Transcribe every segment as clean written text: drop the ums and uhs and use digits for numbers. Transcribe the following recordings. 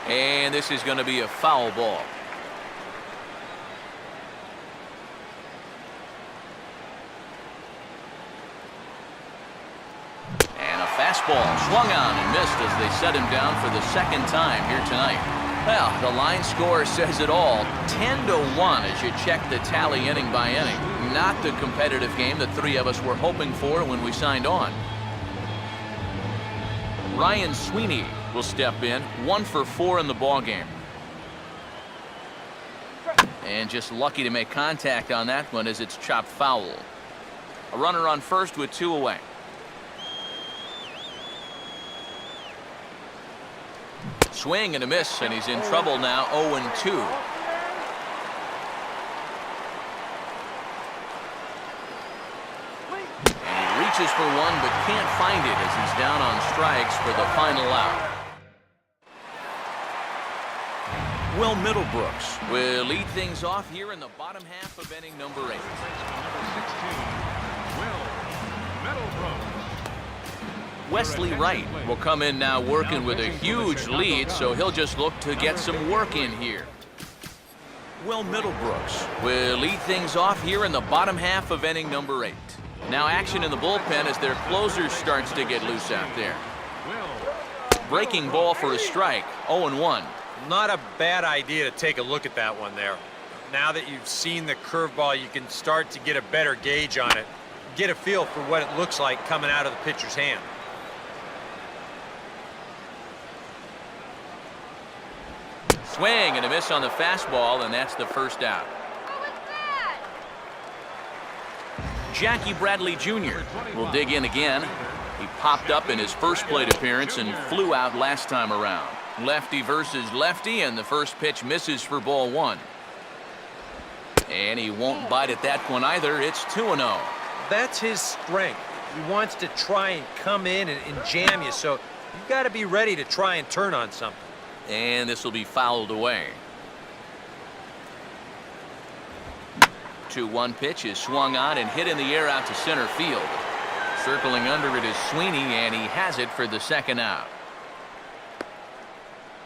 And this is going to be a foul ball. And a fastball swung on and missed as they set him down for the second time here tonight. Well, the line score says it all. 10-1 as you check the tally inning by inning. Not the competitive game that three of us were hoping for when we signed on. Ryan Sweeney will step in, 1 for 4 in the ballgame. And just lucky to make contact on that one as it's chopped foul. A runner on first with 2 away. Swing and a miss, and he's in trouble now, 0-2. And he reaches for one but can't find it as he's down on strikes for the final out. Will Middlebrooks will lead things off here in the bottom half of inning number 8. Wesley Wright will come in now working with a huge lead, so he'll just look to get some work in here. Will Middlebrooks will lead things off here in the bottom half of inning number 8. Now action in the bullpen as their closer starts to get loose out there. Breaking ball for a strike, 0-1. Not a bad idea to take a look at that one there. Now that you've seen the curveball, you can start to get a better gauge on it. Get a feel for what it looks like coming out of the pitcher's hand. Swing and a miss on the fastball, and that's the first out. Jackie Bradley Jr. will dig in again. He popped up in his first plate appearance and flew out last time around. Lefty versus lefty, and the first pitch misses for ball 1. And he won't bite at that one either. It's 2-0. That's his strength. He wants to try and come in and jam you, so you've got to be ready to try and turn on something. And this will be fouled away. 2-1 pitch is swung on and hit in the air out to center field. Circling under it is Sweeney, and he has it for the second out.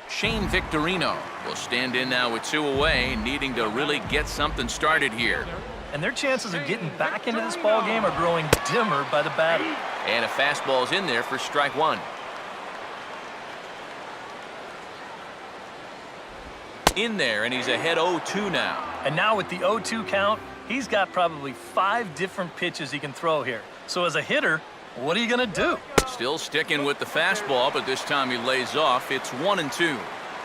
Shane Victorino will stand in now with 2 away, needing to really get something started here. And their chances of getting back into this ball game are growing dimmer by the batter. And a fastball's in there for strike 1. In there, and he's ahead 0-2 now. And now with the 0-2 count, he's got probably 5 different pitches he can throw here. So as a hitter, what are you going to do? Still sticking with the fastball, but this time he lays off. It's 1-2.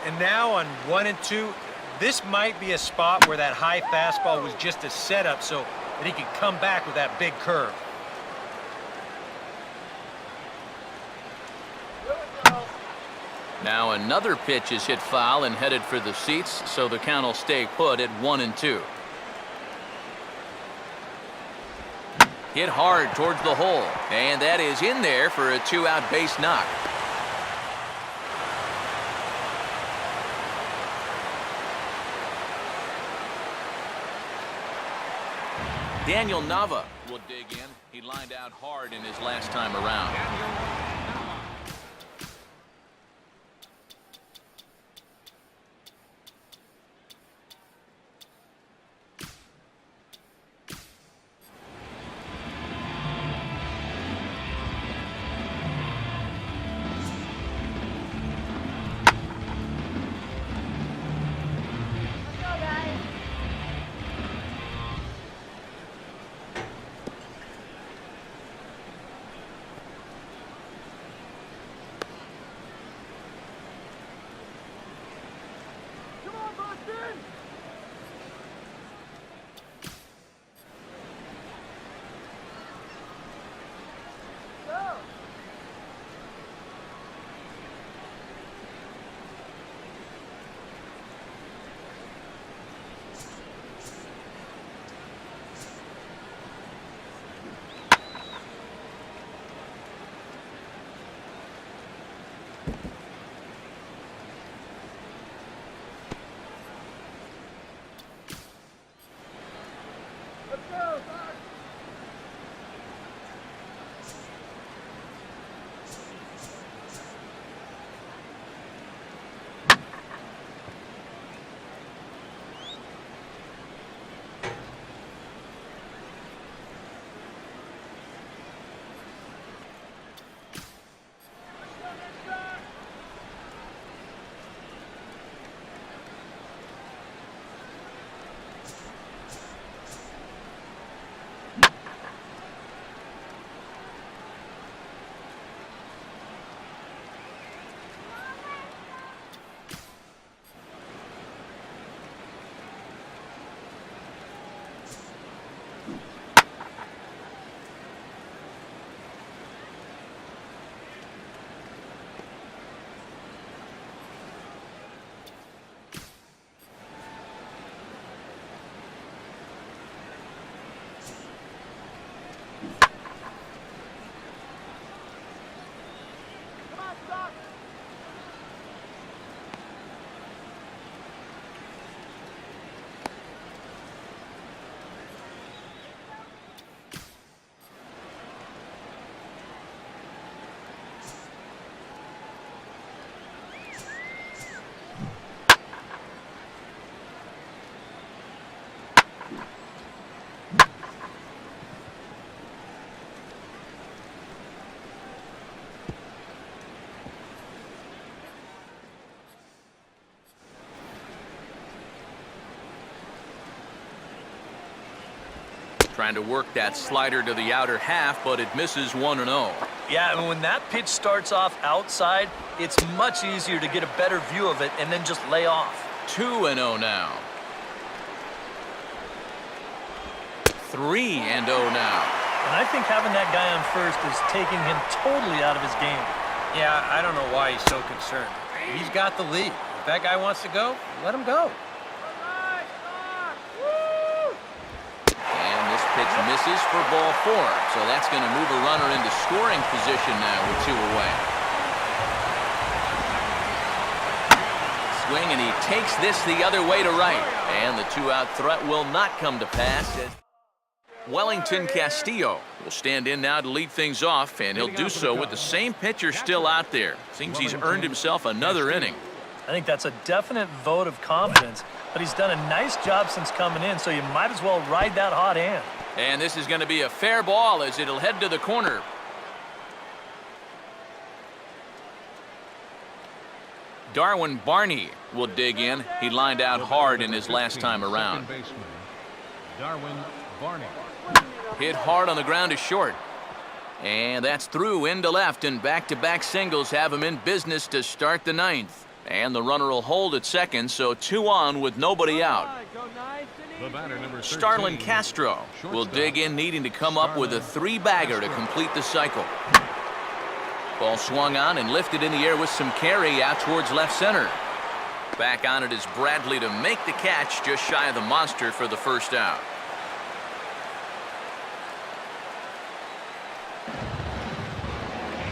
And now on 1-2, this might be a spot where that high fastball was just a setup so that he could come back with that big curve. Now another pitch is hit foul and headed for the seats, so the count will stay put at 1-2. Hit hard towards the hole, and that is in there for a 2-out base knock. Daniel Nava will dig in. He lined out hard in his last time around. Trying to work that slider to the outer half, but it misses 1-0. Yeah, and when that pitch starts off outside, it's much easier to get a better view of it and then just lay off. 2-0 now. 3-0 now. And I think having that guy on first is taking him totally out of his game. Yeah, I don't know why he's so concerned. He's got the lead. If that guy wants to go, let him go. And this pitch misses for ball 4. So that's going to move a runner into scoring position now with 2 away. Swing, and he takes this the other way to right. And the 2-out threat will not come to pass. Wellington Castillo will stand in now to lead things off, and he'll do so with the same pitcher still out there. Seems he's earned himself another inning. I think that's a definite vote of confidence, but he's done a nice job since coming in, so you might as well ride that hot hand. And this is going to be a fair ball as it'll head to the corner. Darwin Barney will dig in. He lined out hard in his last time around. Darwin Barney. Hit hard on the ground to short. And that's through into left, and back-to-back singles have him in business to start the 9th. And the runner will hold at second, so 2 on with nobody out. The batter, number 13, Starlin Castro will dig in, needing to come up with a 3-bagger to complete the cycle. Ball swung on and lifted in the air with some carry out towards left center. Back on it is Bradley to make the catch just shy of the monster for the first out.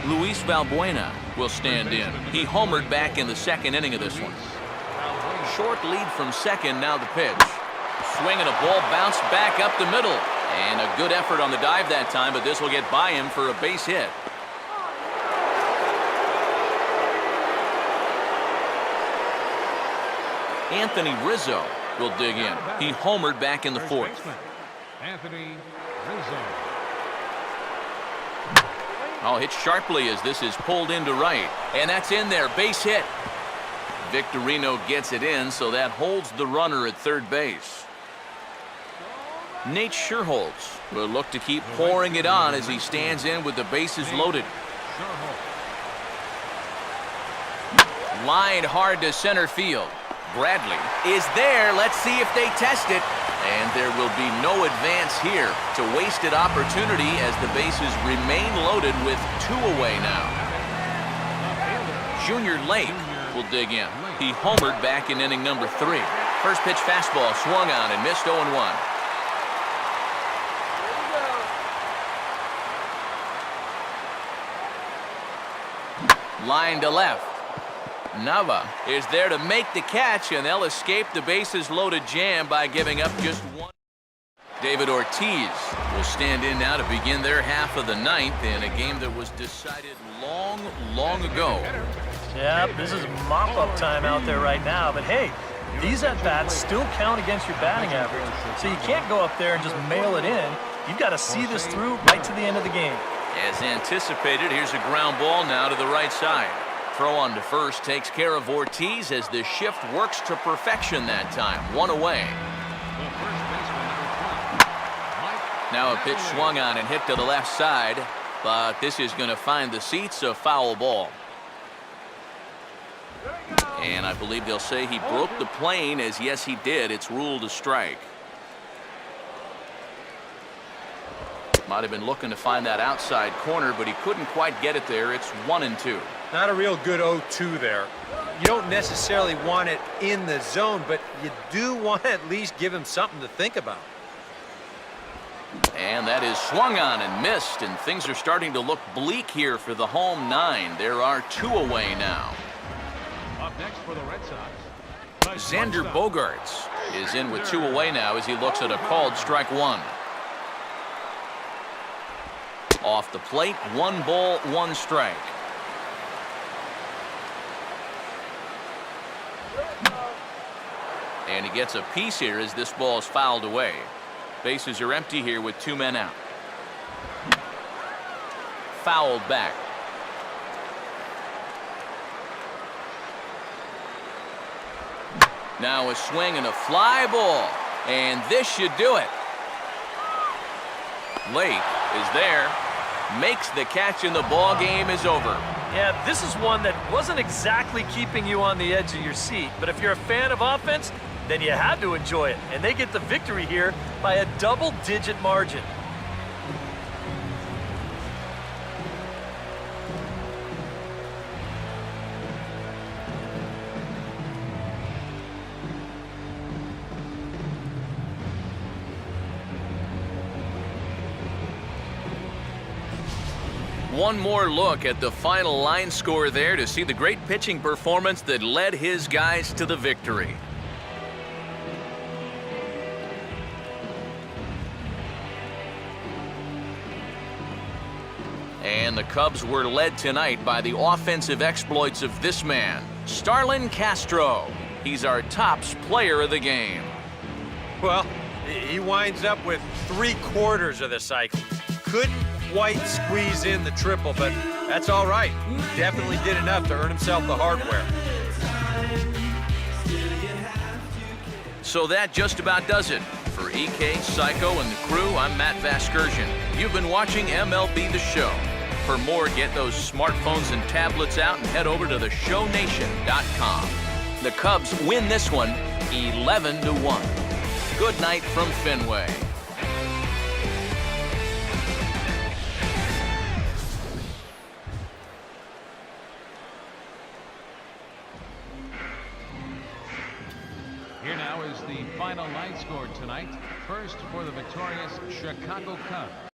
Luis Valbuena will stand in. He homered back in the 2nd inning of this one. Short lead from second, now the pitch. Swing and a ball bounced back up the middle. And a good effort on the dive that time, but this will get by him for a base hit. Anthony Rizzo will dig in. He homered back in the 4th. Anthony Rizzo. Oh, hit sharply as this is pulled into right. And that's in there. Base hit. Victorino gets it in, so that holds the runner at third base. Nate Scherholz will look to keep pouring it on as he stands in with the bases loaded. Lined hard to center field. Bradley is there. Let's see if they test it. And there will be no advance here. It's a wasted opportunity as the bases remain loaded with 2 away now. Junior Lake will dig in. He homered back in inning number 3. First pitch fastball swung on and missed 0-1. Line to left. Nava is there to make the catch, and they'll escape the bases loaded jam by giving up just 1. David Ortiz will stand in now to begin their half of the 9th in a game that was decided long, long ago. Yeah, this is mop-up time out there right now, but hey, these at-bats still count against your batting average, so you can't go up there and just mail it in. You've got to see this through right to the end of the game. As anticipated, here's a ground ball now to the right side. Throw on to first takes care of Ortiz as the shift works to perfection that time. 1 away. Now a pitch swung on and hit to the left side, but this is going to find the seats, a foul ball. And I believe they'll say he broke the plane, as yes he did. It's ruled a strike. Might have been looking to find that outside corner, but he couldn't quite get it there. It's 1-2. Not a real good 0-2 there. You don't necessarily want it in the zone, but you do want to at least give him something to think about. And that is swung on and missed, and things are starting to look bleak here for the home 9. There are 2 away now. Up next for the Red Sox. Xander Bogaerts is in with 2 away now as he looks at a called strike 1. Off the plate, 1 ball, 1 strike. And he gets a piece here as this ball is fouled away. Bases are empty here with 2 men out. Fouled back. Now a swing and a fly ball. And this should do it. Late is there. Makes the catch and the ball game is over. Yeah, this is one that wasn't exactly keeping you on the edge of your seat, but if you're a fan of offense, then you had to enjoy it. And they get the victory here by a double-digit margin. One more look at the final line score there to see the great pitching performance that led his guys to the victory. And the Cubs were led tonight by the offensive exploits of this man, Starlin Castro. He's our tops player of the game. Well, he winds up with 3/4 of the cycle. Couldn't quite squeeze in the triple, but that's all right. Definitely did enough to earn himself the hardware. So that just about does it. For EK, Psycho, and the crew, I'm Matt Vasgersian. You've been watching MLB The Show. For more, get those smartphones and tablets out and head over to theshownation.com. The Cubs win this one 11-1. Good night from Fenway. Here now is the final line score tonight. First for the victorious Chicago Cubs.